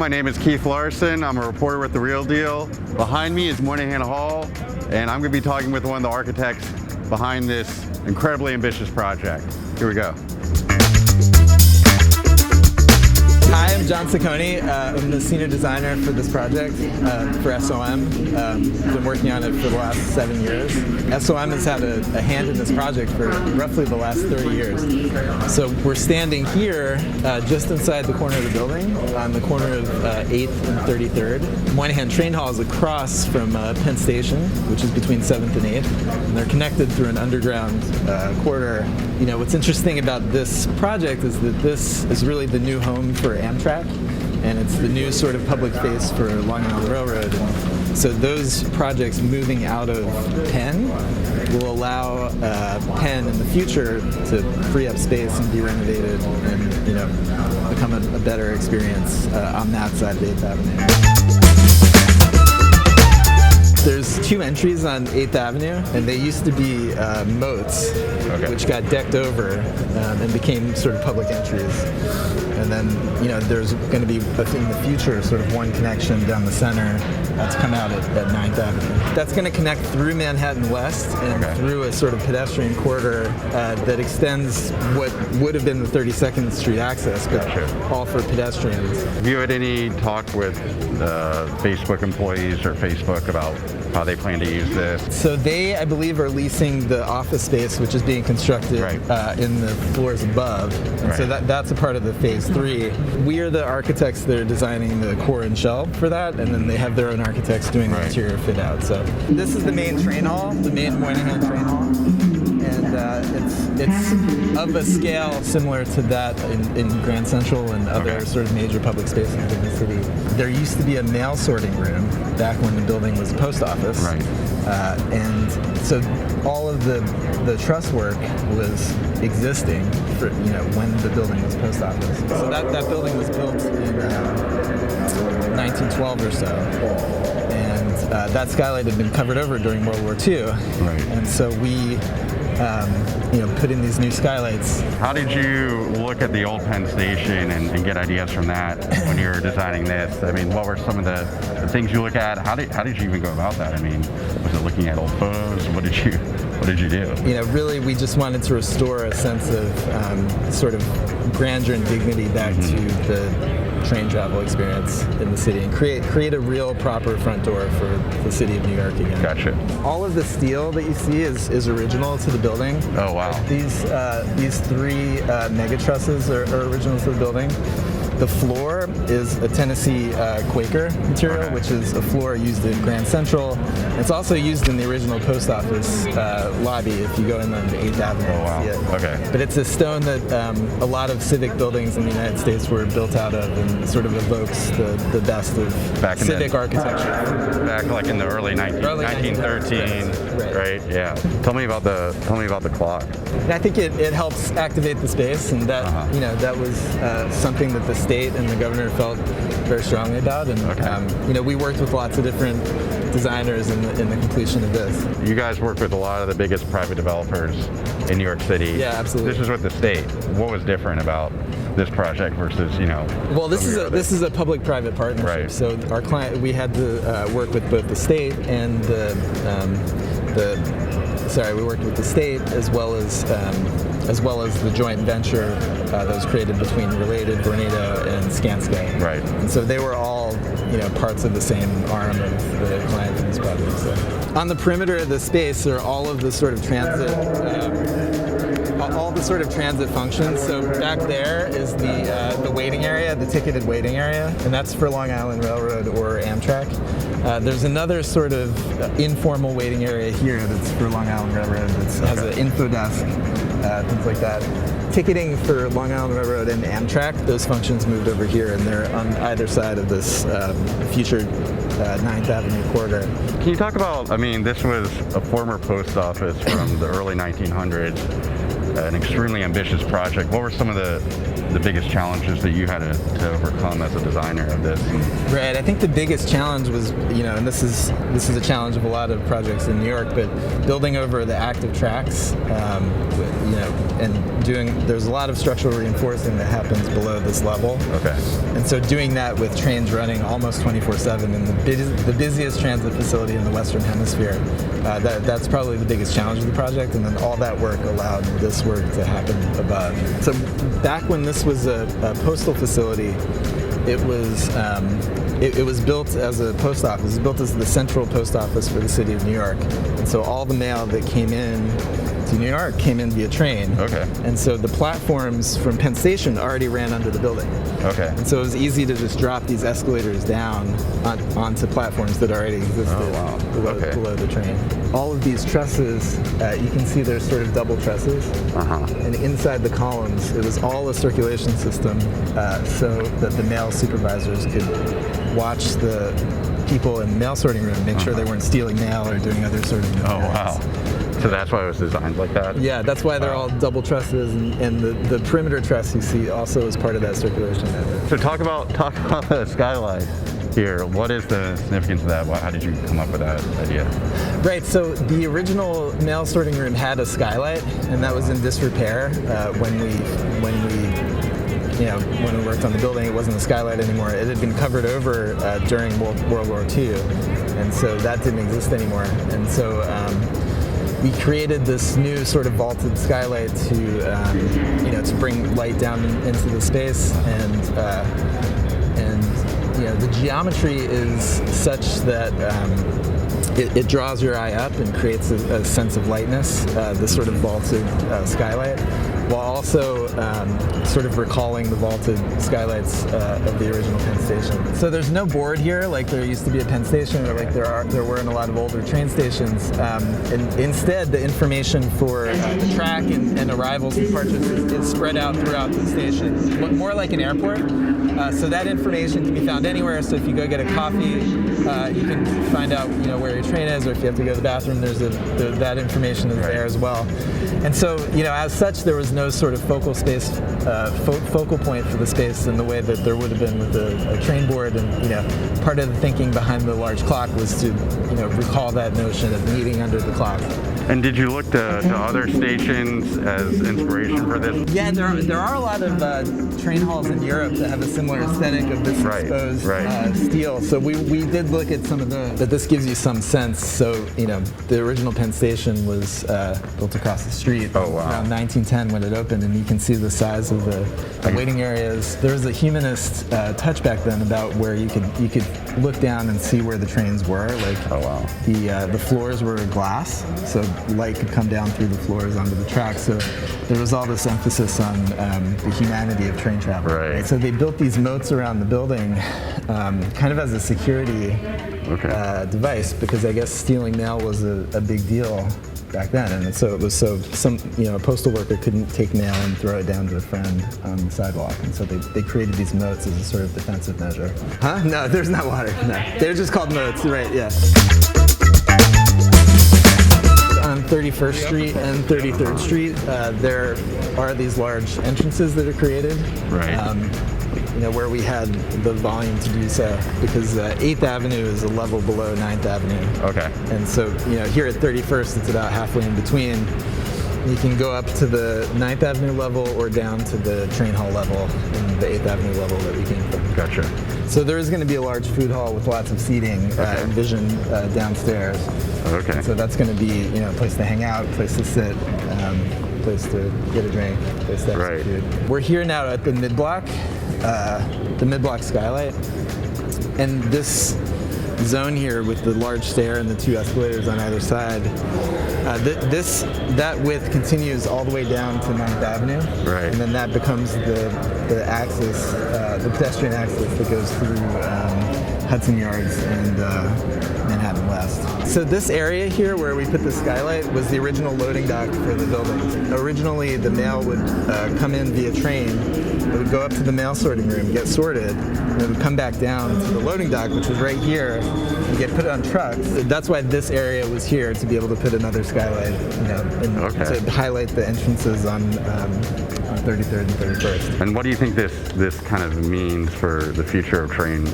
my name is Keith Larson. I'm a reporter with The Real Deal. Behind me is Moynihan Hall, and I'm going to be talking with one of the architects behind this incredibly ambitious project. Here we go. Hi, I'm John Cicconi. I'm the senior designer for this project for SOM. Been working on it for the last 7 years. SOM has had a hand in this project for roughly the last 30 years. So we're standing here just inside the corner of the building, on the corner of 8th and 33rd. Moynihan Train Hall is across from Penn Station, which is between 7th and 8th, and they're connected through an underground corridor. You know, what's interesting about this project is that this is really the new home for Amtrak, and it's the new sort of public face for Long Island Railroad. And so those projects moving out of Penn will allow Penn in the future to free up space and be renovated and, you know, become a better experience on that side of 8th Avenue. There's two entries on 8th Avenue, and they used to be moats, which got decked over and became sort of public entries. And then, you know, there's going to be, in the future, sort of one connection down the center that's come out at 9th Avenue. That's going to connect through Manhattan West and through a sort of pedestrian corridor that extends what would have been the 32nd Street access, but all for pedestrians. Have you had any talk with Facebook employees or Facebook about how they plan to use this? So they, I believe, are leasing the office space, which is being constructed in the floors above. And so that's a part of the phase 3. We are the architects that are designing the core and shell for that, and then they have their own architects doing the interior fit out. So this is the main train hall, the main Moynihan Train Hall. And it's of a scale similar to that in Grand Central and other sort of major public spaces in the city. There used to be a mail sorting room back when the building was a post office. And so all of the truss work was existing for, you know, when the building was post office. So that building was built in 1912 or so. And that skylight had been covered over during World War II. And so we you know, put in these new skylights. How did you look at the old Penn Station and get ideas from that when you were designing this? I mean, what were some of the things you look at? How did you even go about that? I mean, was it looking at old photos? What did you do? You know, really, we just wanted to restore a sense of sort of grandeur and dignity back to the train travel experience in the city and create a real proper front door for the city of New York again. Gotcha. All of the steel that you see is original to the building. Oh wow. These three mega trusses are original to the building. The floor is a Tennessee Quaker material, which is a floor used in Grand Central. It's also used in the original post office lobby if you go in on 8th Avenue. Oh, wow. See it. But it's a stone that a lot of civic buildings in the United States were built out of, and sort of evokes the best of civic architecture. Back like in the early 1913s, right? Yeah. Tell me about the clock. And I think it helps activate the space, and that you know, that was something that the state and the governor felt very strongly about. And you know, we worked with lots of different designers in the completion of this. You guys work with a lot of the biggest private developers in New York City. Yeah, absolutely. This is with the state. What was different about this project versus, you know? Well, this is a public-private partnership. So our client, we had to work with both the state and we worked with the state as well as the joint venture that was created between Related, Vornado, and Skanska. Right. And so they were all, you know, parts of the same arm of the client for this project. So on the perimeter of the space are all of the sort of transit. All the sort of transit functions. So back there is the waiting area, the ticketed waiting area, and that's for Long Island Railroad or Amtrak. There's another sort of informal waiting area here that's for Long Island Railroad that has an info desk, things like that. Ticketing for Long Island Railroad and Amtrak, those functions moved over here, and they're on either side of this future 9th Avenue corridor. Can you talk about, I mean, this was a former post office from the early 1900s, an extremely ambitious project. What were some of the the biggest challenges that you had to overcome as a designer of this? Right. I think the biggest challenge was, and this is a challenge of a lot of projects in New York, but building over the active tracks, and there's a lot of structural reinforcing that happens below this level. Okay. And so doing that with trains running almost 24/7 in the busiest transit facility in the Western Hemisphere, that's probably the biggest challenge of the project. And then all that work allowed this work to happen above. So back when this was a postal facility, it was built as a post office. It was built as the central post office for the city of New York. And so all the mail that came in to New York came in via train. Okay. And so the platforms from Penn Station already ran under the building. Okay. And so it was easy to just drop these escalators down onto platforms that already existed below the train. All of these trusses, you can see there's sort of double trusses. And inside the columns, it was all a circulation system so that the mail supervisors could watch the people in the mail sorting room, make sure they weren't stealing mail or doing other sort of Oh, wow. So that's why it was designed like that? Yeah, that's why they're all double trusses, and the perimeter truss you see also is part of that circulation network. So talk about the Skyline here. What is the significance of that? How did you come up with that idea? Right, so the original mail sorting room had a skylight, and that was in disrepair when we worked on the building. It wasn't a skylight anymore. It had been covered over during World War II, and so that didn't exist anymore. And so we created this new sort of vaulted skylight to bring light down into the space, and the geometry is such that it draws your eye up and creates a sense of lightness, this sort of vaulted skylight, while also sort of recalling the vaulted skylights of the original Penn Station. So there's no board here like there used to be at Penn Station, or like there were in a lot of older train stations. And instead, the information for the track and arrivals and departures is spread out throughout the station, more like an airport. So that information can be found anywhere. So if you go get a coffee, you can find out where your train is, or if you have to go to the bathroom, that information is there as well. And so as such, there was no sort of focal point for the space in the way that there would have been with a train board. And part of the thinking behind the large clock was to recall that notion of meeting under the clock. And did you look to other stations as inspiration for this? Yeah, there are a lot of train halls in Europe that have a similar aesthetic of this exposed steel. So we did look at some of those, but this gives you some sense. So the original Penn Station was built across the street around 1910 when it opened, and you can see the size of the waiting areas. There was a humanist touch back then about where you could look down and see where the trains were. Like the floors were glass, so light could come down through the floors onto the track. So there was all this emphasis on the humanity of train travel. Right? So they built these moats around the building, kind of as a security device, because I guess stealing mail was a big deal back then, and so it was a postal worker couldn't take mail and throw it down to a friend on the sidewalk, and so they created these moats as a sort of defensive measure. Huh? No, there's not water. No, they're just called moats, right? Yeah. On 31st Street and 33rd Street, there are these large entrances that are created. Right. Where we had the volume to do so, because 8th Avenue is a level below 9th Avenue. Okay. And so, here at 31st, it's about halfway in between. You can go up to the 9th Avenue level or down to the train hall level and the 8th Avenue level that we came from. Gotcha. So there is going to be a large food hall with lots of seating envisioned downstairs. Okay. And so that's going to be, a place to hang out, place to sit, place to get a drink, place to have some food. We're here now at the mid-block skylight, and this zone here with the large stair and the two escalators on either side, that width continues all the way down to 9th Avenue, and then that becomes the axis, the pedestrian axis that goes through Hudson Yards and Manhattan West. So this area here where we put the skylight was the original loading dock for the building. Originally, the mail would come in via train. It would go up to the mail sorting room, get sorted, and it would come back down to the loading dock, which was right here, and get put on trucks. That's why this area was here, to be able to put another skylight, and to highlight the entrances on 33rd and 31st. And what do you think this kind of means for the future of train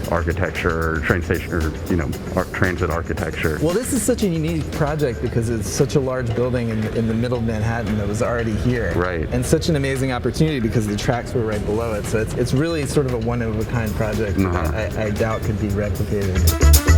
architecture, or train station, or transit architecture? Well, this is such a unique project because it's such a large building in the middle of Manhattan that was already here. Right. And such an amazing opportunity because the tracks were right below it. So it's really sort of a one-of-a-kind project that I doubt could be replicated.